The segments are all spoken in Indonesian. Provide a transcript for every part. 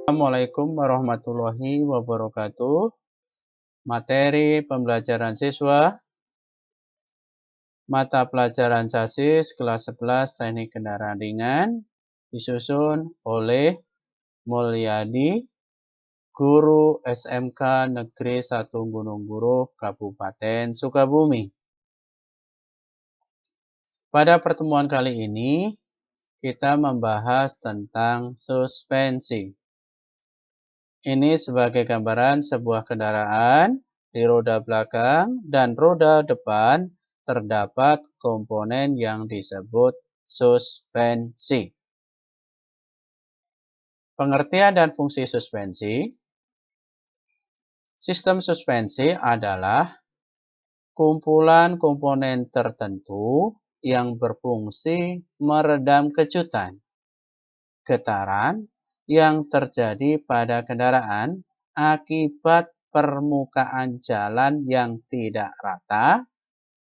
Assalamualaikum warahmatullahi wabarakatuh. Materi pembelajaran siswa, mata pelajaran Chassis kelas 11 Teknik Kendaraan Ringan, disusun oleh Mulyadi, Guru SMK Negeri 1 Gunung Buruh, Kabupaten Sukabumi. Pada pertemuan kali ini, kita membahas tentang suspensi. Ini sebagai gambaran sebuah kendaraan, di roda belakang dan roda depan terdapat komponen yang disebut suspensi. Pengertian dan fungsi suspensi. Sistem suspensi adalah kumpulan komponen tertentu yang berfungsi meredam kejutan, getaran, yang terjadi pada kendaraan akibat permukaan jalan yang tidak rata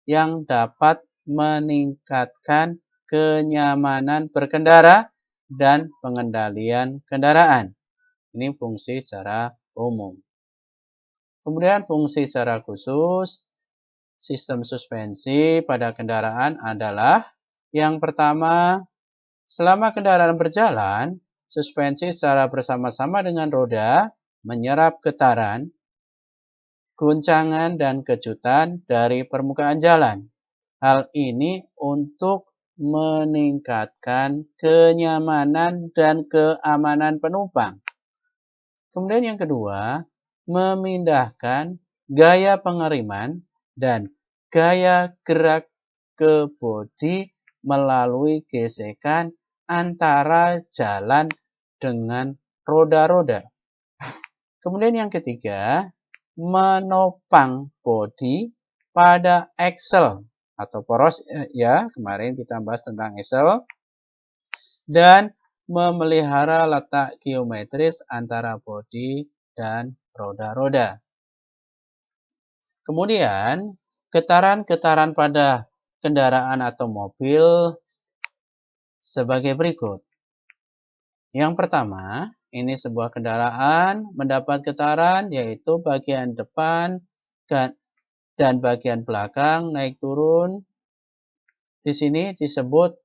yang dapat meningkatkan kenyamanan berkendara dan pengendalian kendaraan. Ini fungsi secara umum. Kemudian fungsi secara khusus, sistem suspensi pada kendaraan adalah yang pertama, selama kendaraan berjalan, suspensi secara bersama-sama dengan roda menyerap getaran, guncangan, dan kejutan dari permukaan jalan. Hal ini untuk meningkatkan kenyamanan dan keamanan penumpang. Kemudian yang kedua, memindahkan gaya pengeriman dan gaya gerak ke bodi melalui gesekan antara jalan dengan roda-roda. Kemudian yang ketiga, menopang bodi pada aksel atau poros, ya, kemarin kita bahas tentang aksel, dan memelihara letak geometris antara bodi dan roda-roda. Kemudian, getaran-getaran pada kendaraan atau mobil sebagai berikut. Yang pertama, ini sebuah kendaraan mendapat getaran yaitu bagian depan dan bagian belakang naik turun. Di sini disebut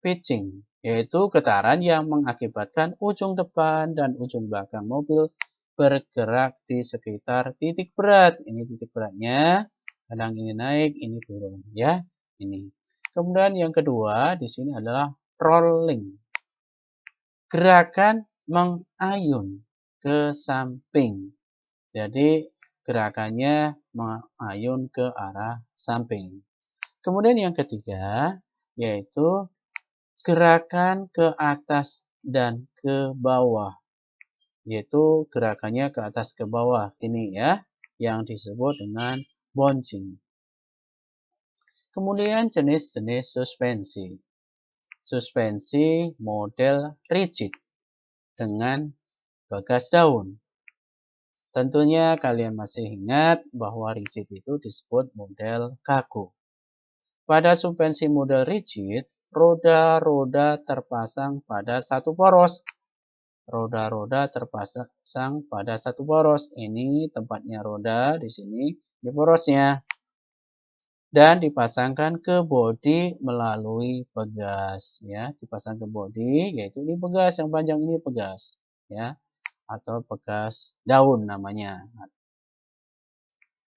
pitching, yaitu getaran yang mengakibatkan ujung depan dan ujung belakang mobil bergerak di sekitar titik berat. Ini titik beratnya, kadang ini naik, ini turun, ya. Ini. Kemudian yang kedua di sini adalah rolling. Gerakan mengayun ke samping. Jadi gerakannya mengayun ke arah samping. Kemudian yang ketiga yaitu gerakan ke atas dan ke bawah. Yaitu gerakannya ke atas ke bawah. Ini ya yang disebut dengan bouncing. Kemudian jenis-jenis suspensi. Suspensi model rigid dengan bagas daun. Tentunya kalian masih ingat bahwa rigid itu disebut model kaku. Pada suspensi model rigid, roda-roda terpasang pada satu poros. Roda-roda terpasang pada satu poros. Ini tempatnya roda di sini, di porosnya. Dan dipasangkan ke bodi melalui pegas, ya. Dipasang ke bodi, yaitu ini pegas yang panjang ini pegas, ya, atau pegas daun namanya.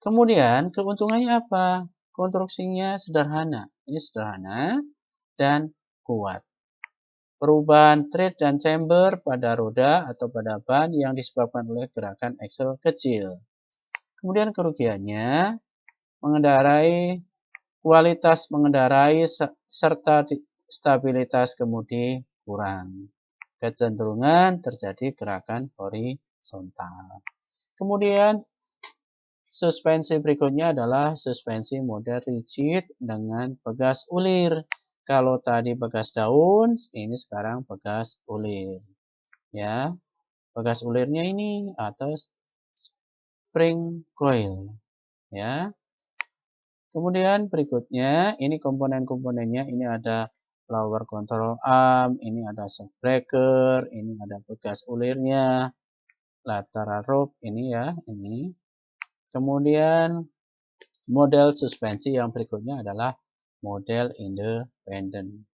Kemudian keuntungannya apa? Konstruksinya sederhana. Ini sederhana dan kuat. Perubahan tread dan chamber pada roda atau pada ban yang disebabkan oleh gerakan aksel kecil. Kemudian kerugiannya, kualitas mengendarai serta stabilitas kemudi kurang. Kecenderungan terjadi gerakan horizontal. Kemudian suspensi berikutnya adalah suspensi model rigid dengan pegas ulir. Kalau tadi pegas daun, ini sekarang pegas ulir. Ya, pegas ulirnya ini atau spring coil. Ya. Kemudian berikutnya, ini komponen-komponennya, ini ada lower control arm, ini ada shock breaker, ini ada bekas ulirnya, lateral rope ini ya, ini. Kemudian model suspensi yang berikutnya adalah model independen.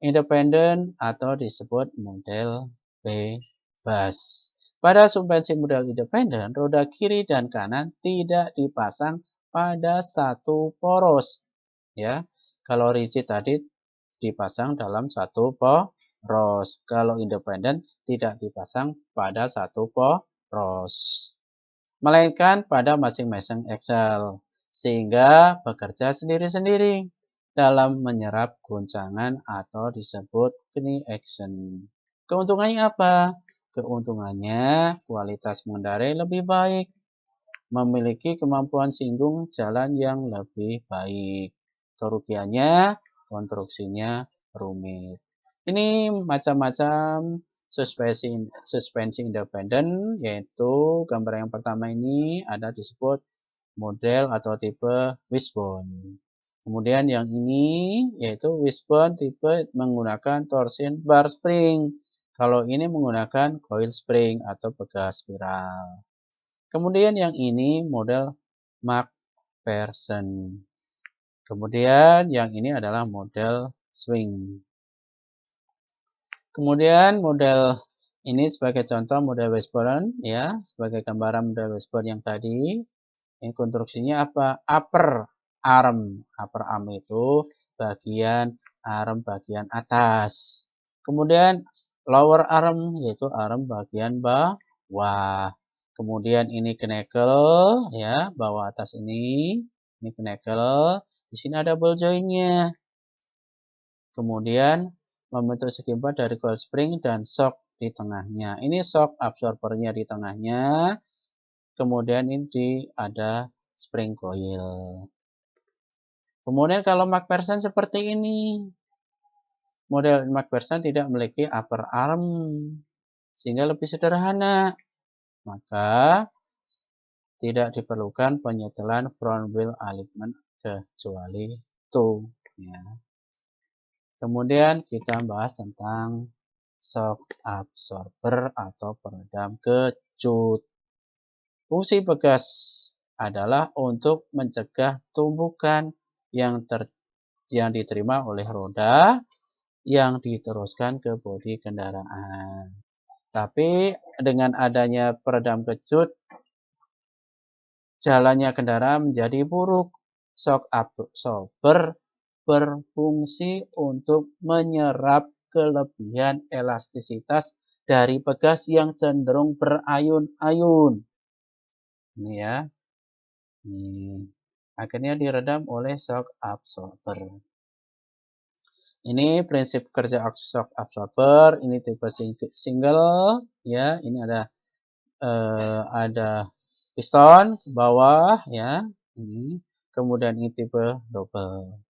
Independen atau disebut model bebas. Pada suspensi model independen, roda kiri dan kanan tidak dipasang pada satu poros. Ya, kalau rigid tadi dipasang dalam satu poros. Kalau independen tidak dipasang pada satu poros, melainkan pada masing-masing axle, sehingga bekerja sendiri-sendiri dalam menyerap guncangan atau disebut knee action. Keuntungannya apa? Keuntungannya kualitas mengendarai lebih baik, memiliki kemampuan singgung jalan yang lebih baik. Kerugiannya, konstruksinya rumit. Ini macam-macam suspensi independen, yaitu gambar yang pertama ini ada disebut model atau tipe wishbone. Kemudian yang ini yaitu wishbone tipe menggunakan torsion bar spring. Kalau ini menggunakan coil spring atau bekas spiral. Kemudian yang ini model McPherson. Kemudian yang ini adalah model swing. Kemudian model ini sebagai contoh model wishbone ya, sebagai gambaran model wishbone yang tadi. Ini konstruksinya apa? Upper arm. Upper arm itu bagian arm bagian atas. Kemudian lower arm yaitu arm bagian bawah. Kemudian ini knuckle ya, bawah atas ini. Ini knuckle. Di sini ada ball joint-nya. Kemudian membentuk segi empat dari coil spring dan shock di tengahnya. Ini shock absorbernya di tengahnya. Kemudian ini ada spring coil. Kemudian kalau McPherson seperti ini. Model McPherson tidak memiliki upper arm, sehingga lebih sederhana. Maka tidak diperlukan penyetelan front wheel alignment kecuali itu. Ya. Kemudian kita bahas tentang shock absorber atau peredam kecut. Fungsi bekas adalah untuk mencegah tumbukan yang diterima oleh roda yang diteruskan ke bodi kendaraan. Tapi dengan adanya peredam kecut, jalannya kendaraan menjadi buruk. Shock absorber berfungsi untuk menyerap kelebihan elastisitas dari bekas yang cenderung berayun-ayun. Ini ya. Ini akhirnya diredam oleh shock absorber. Ini prinsip kerja shock absorber. Ini tipe single ya. Ini ada piston ke bawah ya. Ini. Kemudian ini tipe double.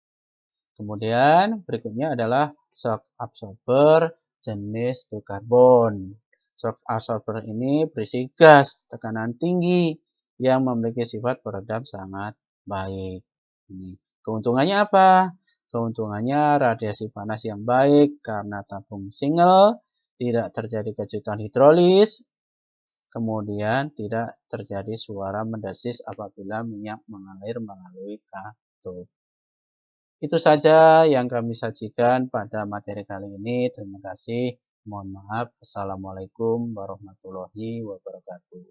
Kemudian berikutnya adalah shock absorber jenis karbon. Shock absorber ini berisi gas tekanan tinggi yang memiliki sifat peredam sangat baik. Ini. Keuntungannya apa? Keuntungannya radiasi panas yang baik karena tabung single, tidak terjadi kejutan hidrolis, kemudian tidak terjadi suara mendesis apabila minyak mengalir melalui katup. Itu saja yang kami sajikan pada materi kali ini. Terima kasih. Mohon maaf. Assalamualaikum warahmatullahi wabarakatuh.